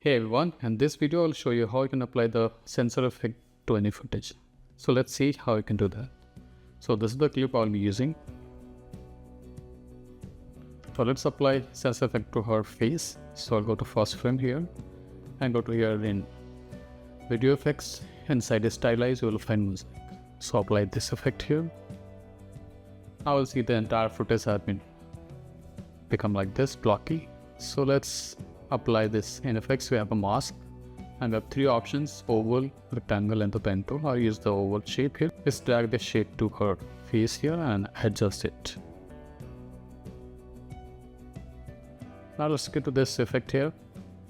Hey everyone, in this video I'll show you how you can apply the sensor effect to any footage. So let's see how you can do that. So this is the clip I'll be using. So let's apply sensor effect to her face. So I'll go to first frame here and go to here in video effects. Inside the stylize you will find music. So apply this effect here. Now we'll see the entire footage has been become like this, blocky. So let's apply this in effects. We have a mask and we have three options: oval, rectangle and the pen tool. I'll use the oval shape here. Let's drag the shape to her face here and adjust it. Now let's get to this effect here.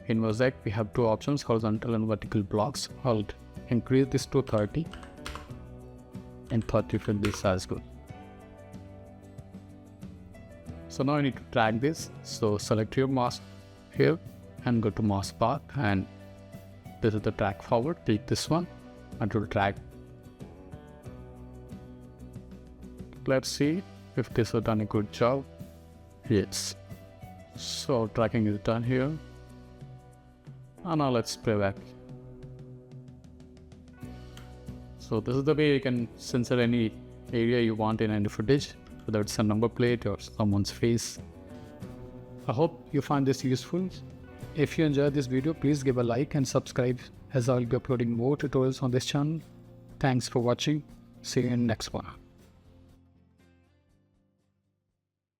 In mosaic we have two options: horizontal and vertical blocks. I'll increase this to 30 and 30 for this as well. So now I need to drag this. So select your mask here and go to mask path, and this is the drag forward. Take this one and to drag. Let's see if this has done a good job. Yes. So tracking is done here. And now let's play back. So this is the way you can censor any area you want in any footage, whether it's a number plate or someone's face. I hope you find this useful. If you enjoyed this video, please give a like and subscribe, as I'll be uploading more tutorials on this channel. Thanks for watching. See you in the next one.